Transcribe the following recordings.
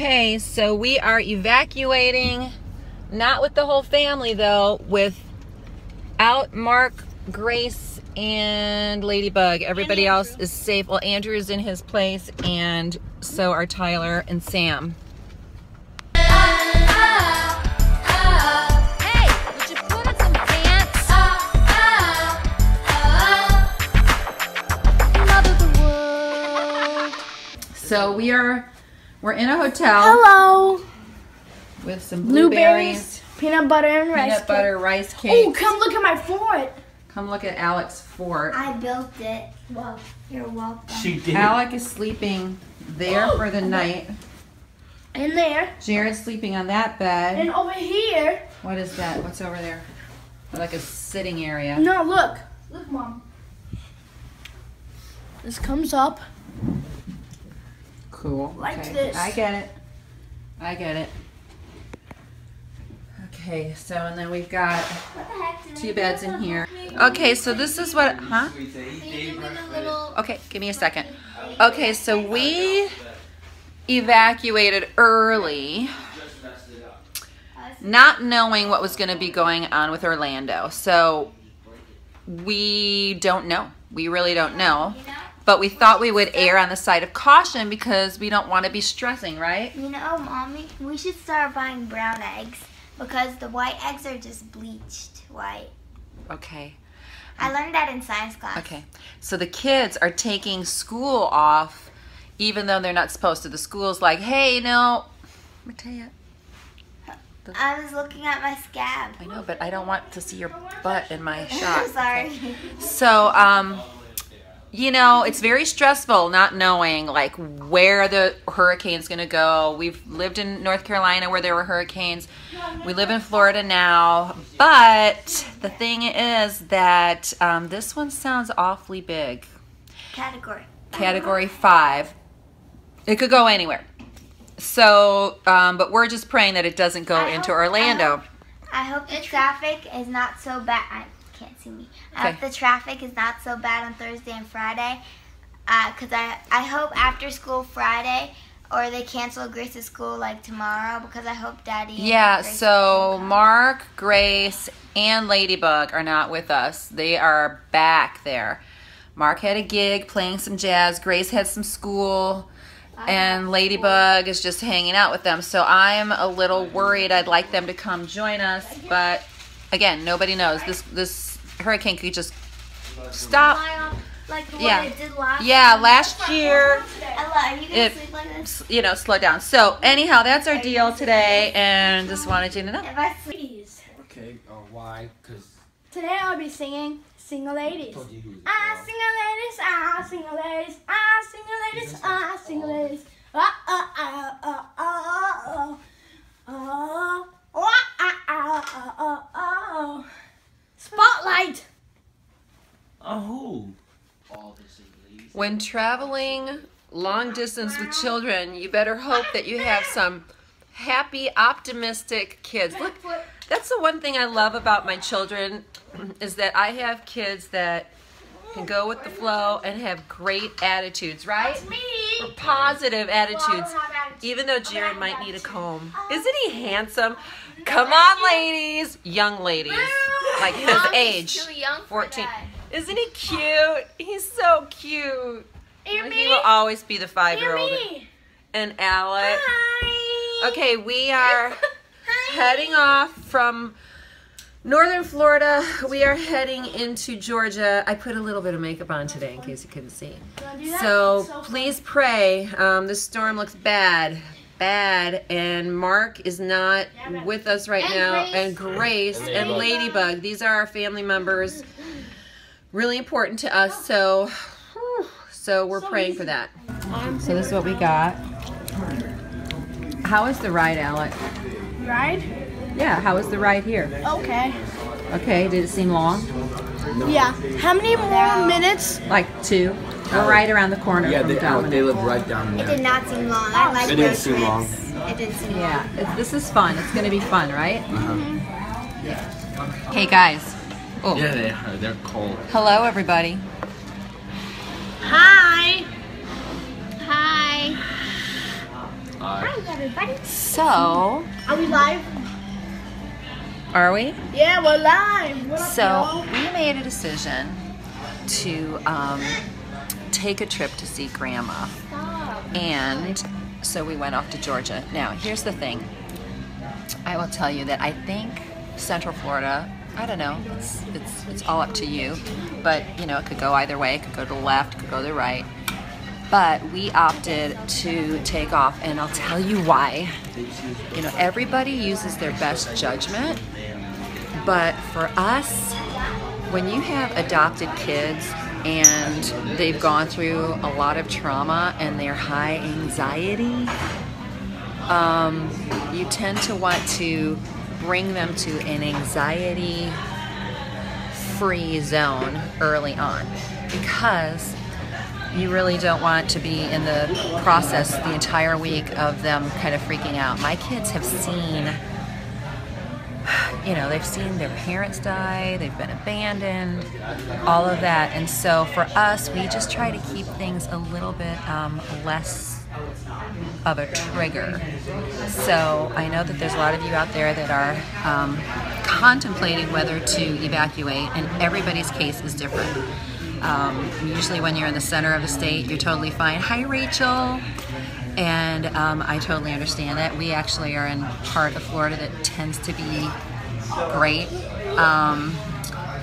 Okay, so we are evacuating, not with the whole family though, without Mark, Grace, and Ladybug. Everybody else is safe. Well, Andrew is in his place, and so are Tyler and Sam. Hey, would you put on some pants? Mother of the world. So we're in a hotel. Hello. With some blueberries, peanut butter, and rice cakes. Oh, come look at my fort. Come look at Alec's fort. I built it. Well, you're welcome. She did. Alec is sleeping there for the night. In there. Jared's sleeping on that bed. And over here. What is that? What's over there? Like a sitting area. No, look. Look, Mom. This comes up. Cool. Like okay. this. I get it. Okay, so and then we've got two beds in here. Okay, so this is what, huh? Okay, give me a second. Okay, so we evacuated early, not knowing what was going to be going on with Orlando. So we don't know. We really don't know. But we thought we would err on the side of caution because we don't want to be stressing, right? You know, Mommy, we should start buying brown eggs because the white eggs are just bleached white. Okay. I learned that in science class. Okay. So the kids are taking school off even though they're not supposed to. The school's like, hey, no. Let me tell you. I was looking at my scab. I know, but I don't want to see your butt in my shot. I'm sorry. So, you know, it's very stressful not knowing like where the hurricane's going to go. We've lived in North Carolina where there were hurricanes. We live in Florida now. But the thing is that this one sounds awfully big. Category 5. It could go anywhere. So, but we're just praying that it doesn't go into Orlando. I hope the traffic is not so bad. Can't see me. I hope the traffic is not so bad on Thursday and Friday, because I hope after school Friday, or they cancel Grace's school like tomorrow, because I hope Daddy. Yeah. So Mark, Grace, and Ladybug are not with us. They are back there. Mark had a gig playing some jazz. Grace had some school. And Ladybug is just hanging out with them. So I'm a little worried. I'd like them to come join us, but again, nobody knows. This hurricane could just stop. Like what Yeah. it did last Last year Ella, are you gonna sleep like this? you know, slowed down. So anyhow, that's our deal today, and just wanted you to know. If I sleep. Okay, why? Because Today I'll be singing Single Ladies. I told you who was Ah, single ladies, ah, single ladies, ah, single ladies, ah, single ladies. Ah, ah, ah, ah, ah, ah, ah. Spotlight. Oh. All this ladies. When traveling long distance with children, you better hope that you have some happy, optimistic kids. Look, that's the one thing I love about my children is that I have kids that can go with the flow and have great attitudes, right? That's me. Positive attitudes. Even though Jared might need a comb. Isn't he handsome? Come on, ladies. Young ladies. Like his age. 14. Isn't he cute? He's so cute. He will always be the 5-year-old. And Alec. Hi. Okay, we are heading off from northern Florida. We are heading into Georgia. I put a little bit of makeup on today in case you couldn't see. So please pray. This storm looks bad. And Mark is not with us right now. And Grace and Ladybug. These are our family members. Really important to us. So we're praying for that. So this is what we got. How was the ride, Alec? Ride? Yeah, how was the ride here? Okay. Okay, did it seem long? Yeah. How many more minutes? Like 2. We're right around the corner Yeah, from they Dominic. live right down It there. did not seem long. I like It road didn't seem long. trips. It didn't seem long. Yeah, this is fun. It's going to be fun, right? Hey, guys. Oh. Yeah, they are. They're cold. Hello, everybody. Hi. Hi. Hi, everybody. So, Are we live? are we? Yeah, we're live. What up, So y'all? we made a decision to take a trip to see Grandma, and so we went off to Georgia. Now, here's the thing. I will tell you that I think Central Florida, I don't know, it's all up to you, but you know, it could go either way. It could go to the left, it could go to the right. But we opted to take off, and I'll tell you why. You know, everybody uses their best judgment, but for us, when you have adopted kids and they've gone through a lot of trauma and they're high anxiety, you tend to want to bring them to an anxiety-free zone early on, because you really don't want to be in the process the entire week of them kind of freaking out. My kids have seen, you know, they've seen their parents die, they've been abandoned, all of that. And so for us, we just try to keep things a little bit less of a trigger. So I know that there's a lot of you out there that are contemplating whether to evacuate, and everybody's case is different. Usually when you're in the center of the state, you're totally fine. Hi, Rachel. And I totally understand that. We actually are in part of Florida that tends to be great.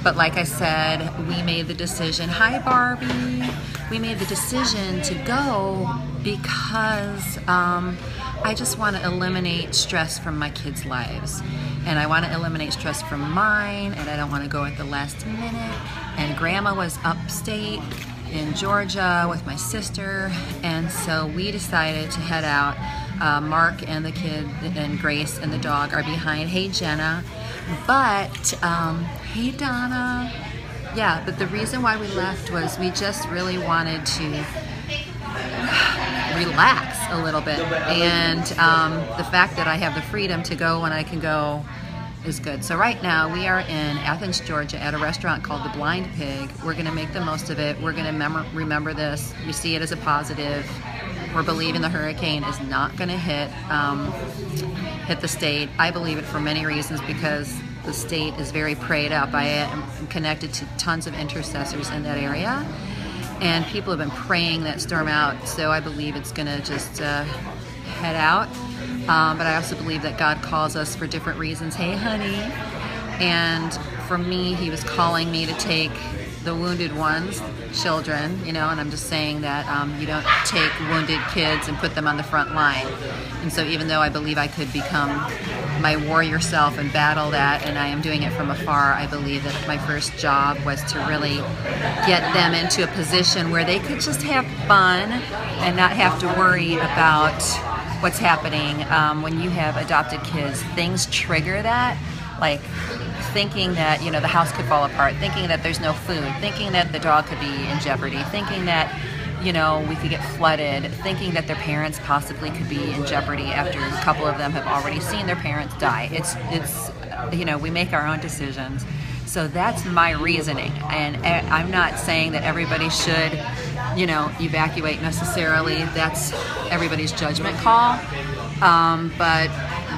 But like I said, we made the decision. Hi, Barbie. We made the decision to go because I just want to eliminate stress from my kids' lives. And I want to eliminate stress from mine, and I don't want to go at the last minute. And Grandma was upstate in Georgia with my sister, and so we decided to head out. Mark and the kid and Grace and the dog are behind. Hey, Jenna. But, hey, Donna. Yeah, but the reason why we left was we just really wanted to relax a little bit, and the fact that I have the freedom to go when I can go is good. So right now we are in Athens, Georgia at a restaurant called The Blind Pig. We're going to make the most of it. We're going to remember this. We see it as a positive. We're believing the hurricane is not going to hit the state. I believe it for many reasons, because the state is very prayed up. I am connected to tons of intercessors in that area, and people have been praying that storm out, so I believe it's going to just head out. But I also believe that God calls us for different reasons. Hey, honey. And for me, he was calling me to take the wounded ones, children, you know, and I'm just saying that you don't take wounded kids and put them on the front line. And so even though I believe I could become my warrior self and battle that, and I am doing it from afar, I believe that my first job was to really get them into a position where they could just have fun and not have to worry about what's happening. When you have adopted kids, things trigger that, like thinking that, you know, the house could fall apart, thinking that there's no food, thinking that the dog could be in jeopardy, thinking that, you know, we could get flooded, thinking that their parents possibly could be in jeopardy after a couple of them have already seen their parents die. It's you know, we make our own decisions. So that's my reasoning, and I'm not saying that everybody should, you know, evacuate necessarily. That's everybody's judgment call, but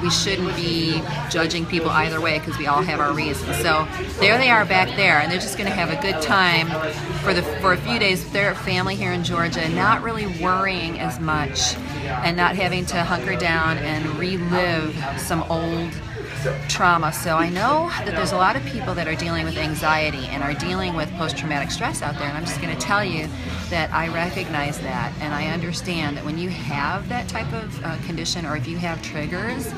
we shouldn't be judging people either way, because we all have our reasons. So there they are back there, and they're just going to have a good time for a few days with their family here in Georgia, not really worrying as much and not having to hunker down and relive some old trauma. So I know that there's a lot of people that are dealing with anxiety and are dealing with post-traumatic stress out there, and I'm just going to tell you that I recognize that, and I understand that when you have that type of condition, or if you have triggers,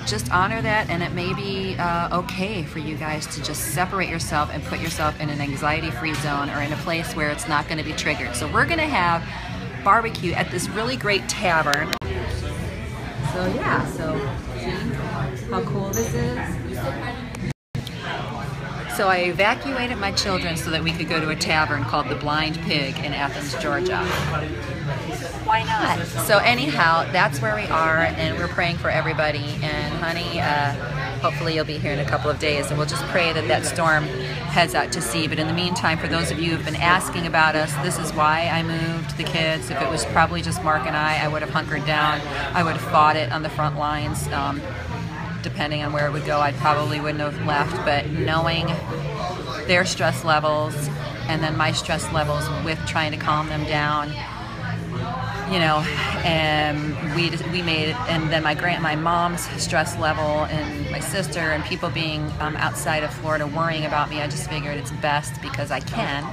just honor that, and it may be okay for you guys to just separate yourself and put yourself in an anxiety-free zone, or in a place where it's not going to be triggered. So we're going to have barbecue at this really great tavern. So yeah, so how cool this is. So I evacuated my children so that we could go to a tavern called The Blind Pig in Athens, Georgia. Why not? So anyhow, that's where we are, and we're praying for everybody. And honey, hopefully you'll be here in a couple of days, and we'll just pray that that storm heads out to sea. But in the meantime, for those of you who've been asking about us, this is why I moved the kids. If it was probably just Mark and I would have hunkered down. I would have fought it on the front lines. Depending on where it would go, I probably wouldn't have left. But knowing their stress levels and then my stress levels with trying to calm them down, you know, and we made it, and then my mom's stress level and my sister and people being outside of Florida worrying about me, I just figured it's best, because I can,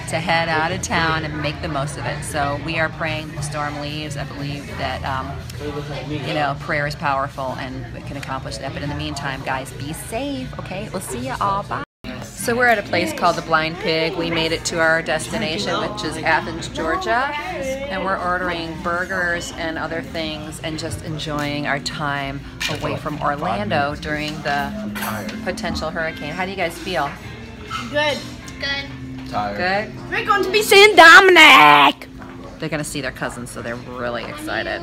to head out of town and make the most of it. So we are praying the storm leaves. I believe that you know, prayer is powerful and we can accomplish that. But in the meantime, guys, be safe. Okay, we'll see you all. Bye. So we're at a place called the Blind Pig. We made it to our destination, which is Athens, Georgia, and we're ordering burgers and other things and just enjoying our time away from Orlando during the potential hurricane. How do you guys feel? Good. Good. Tired. Good? We're going to be seeing Dominic. They're going to see their cousins, so they're really excited.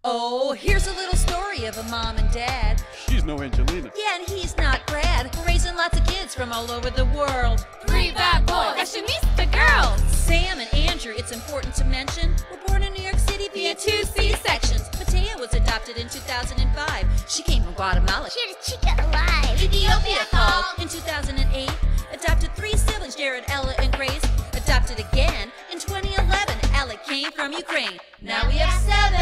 Oh, here's a little story of a mom and dad. She's no Angelina. Yeah, and he's not Brad. Raising lots of kids from all over the world. 3 bad boys, that's Shanice girls. Sam and Andrew, it's important to mention, were born in New York City via 2 C-sections. Matea was adopted in 2005. She came from Guatemala. She's a chica alive. Ethiopia called in 2008. Adopted 3 siblings, Jared, Ella, and Grace. Adopted again in 2011. Ella came from Ukraine. Now we have 7.